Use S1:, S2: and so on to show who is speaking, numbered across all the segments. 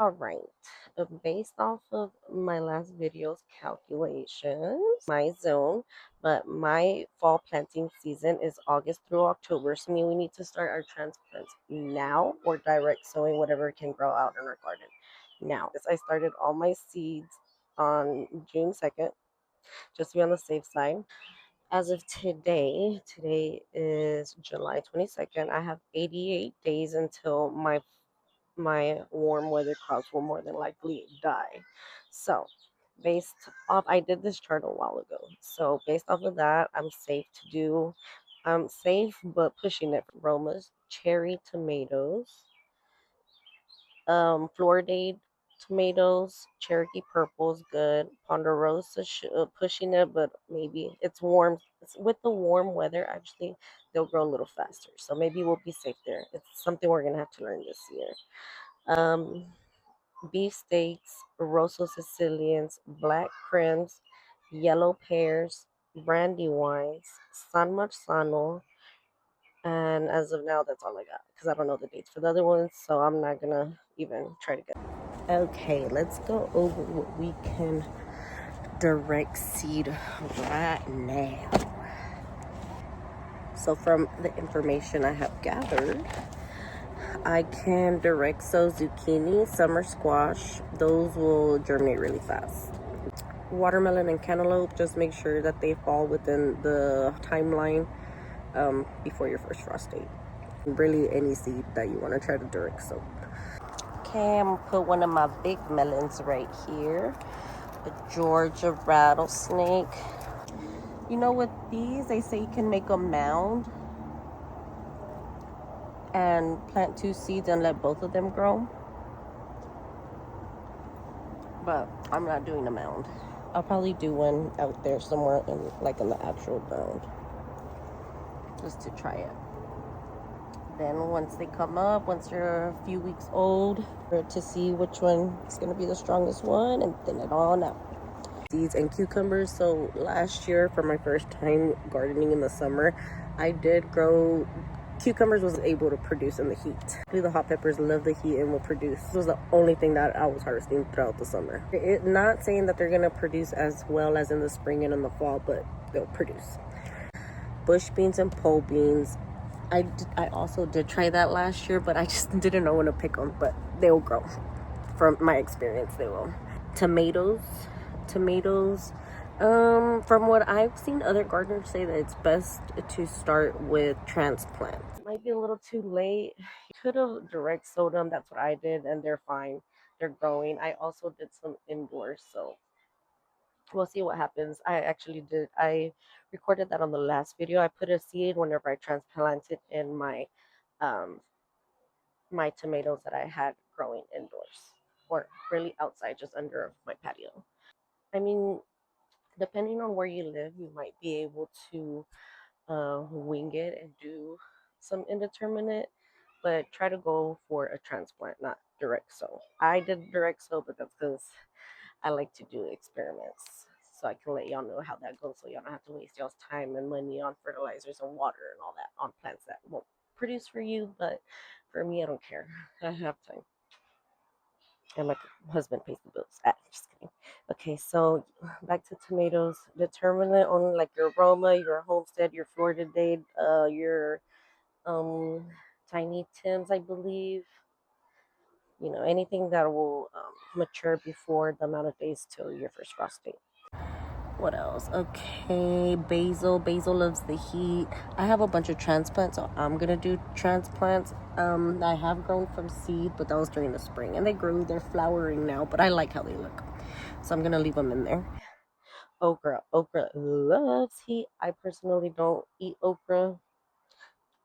S1: All right. Based off of my last video's calculations, my zone, but my fall planting season is August through October. So, I mean, we need to start our transplants now or direct sowing whatever can grow out in our garden now. As I started all my seeds on June 2nd, just to be on the safe side. As of today is July 22nd. I have 88 days until my warm weather crops will more than likely die. So, based off, I did this chart a while ago. So, based off of that, I'm safe but pushing it. Romas, cherry tomatoes, Floridated tomatoes, Cherokee purple's good. Ponderosa pushing it, but maybe it's warm. With the warm weather, actually, they'll grow a little faster. So maybe we'll be safe there. It's something we're gonna have to learn this year. Um, beefsteaks, Rosso Sicilians, black crims, yellow pears, brandy wines, San Marzano, and as of now, that's all I got because I don't know the dates for the other ones, so I'm not gonna even try to get. Okay, let's go over what we can direct seed right now. So, from the information I have gathered, I can direct sow zucchini, summer squash. Those will germinate really fast. Watermelon and cantaloupe, just make sure that they fall within the timeline before your first frost date. Really, any seed that you want to try to direct sow. Okay, I'm gonna put one of my big melons right here. A Georgia rattlesnake. You know, with these, they say you can make a mound and plant two seeds and let both of them grow. But I'm not doing a mound. I'll probably do one out there somewhere in the actual ground, just to try it. Then once they come up, once they're a few weeks old, to see which one is going to be the strongest one and thin it all out. Seeds and cucumbers. So last year, for my first time gardening in the summer, I did grow cucumbers. Was able to produce in the heat. The hot peppers love the heat and will produce. This was the only thing that I was harvesting throughout the summer. Not saying that they're going to produce as well as in the spring and in the fall, but they'll produce. Bush beans and pole beans. I also did try that last year, but I just didn't know when to pick them. But they will grow. From my experience, they will. Tomatoes. From what I've seen other gardeners say, that it's best to start with transplants. Might be a little too late. Could have direct sowed them. That's what I did, and they're fine. They're growing. I also did some indoors, so we'll see what happens. I recorded that on the last video. I put a seed whenever I transplanted in um my tomatoes that I had growing indoors, or really outside, just under my patio. I mean, depending on where you live, you might be able to wing it and do some indeterminate, but try to go for a transplant, not direct sow. I did direct sow, but that's because I like to do experiments. So I can let y'all know how that goes, so y'all don't have to waste y'all's time and money on fertilizers and water and all that on plants that won't produce for you. But for me, I don't care. I have time. And my husband pays the bills. Just kidding. Okay, so back to tomatoes. Determine it on like your aroma, your homestead, your Florida date, your um tiny Tims, I believe. You know, anything that will mature before the amount of days till your first frost date. What else? Okay, basil. Basil loves the heat. I have a bunch of transplants, so I'm gonna do transplants. I have grown from seed, but that was during the spring, and they grew. They're flowering now, but I like how they look, so I'm gonna leave them in there. Okra. Okra loves heat. I personally don't eat okra.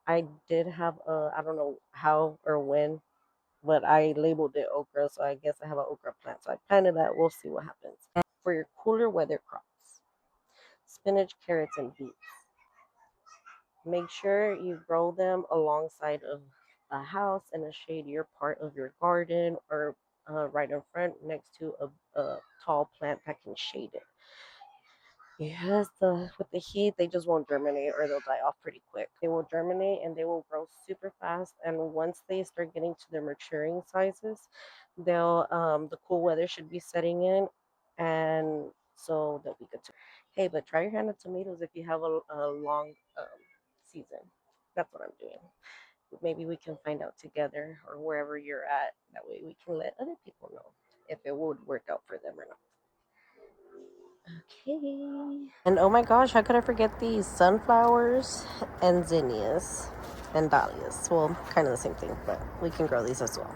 S1: I did have I don't know how or when, but I labeled it okra, so I guess I have an okra plant. So I planted that. We'll see what happens. For your cooler weather crops, spinach, carrots, and beets. Make sure you grow them alongside of a house in a shadier part of your garden, or right in front next to a tall plant that can shade it. Yes, with the heat, they just won't germinate or they'll die off pretty quick. They will germinate and they will grow super fast. And once they start getting to their maturing sizes, they'll the cool weather should be setting in, and so they'll be good to. Hey, but try your hand at tomatoes if you have a long season. That's what I'm doing. Maybe we can find out together or wherever you're at. That way we can let other people know if it would work out for them or not. Okay. And oh my gosh, how could I forget these sunflowers and zinnias and dahlias? Well, kind of the same thing, but we can grow these as well.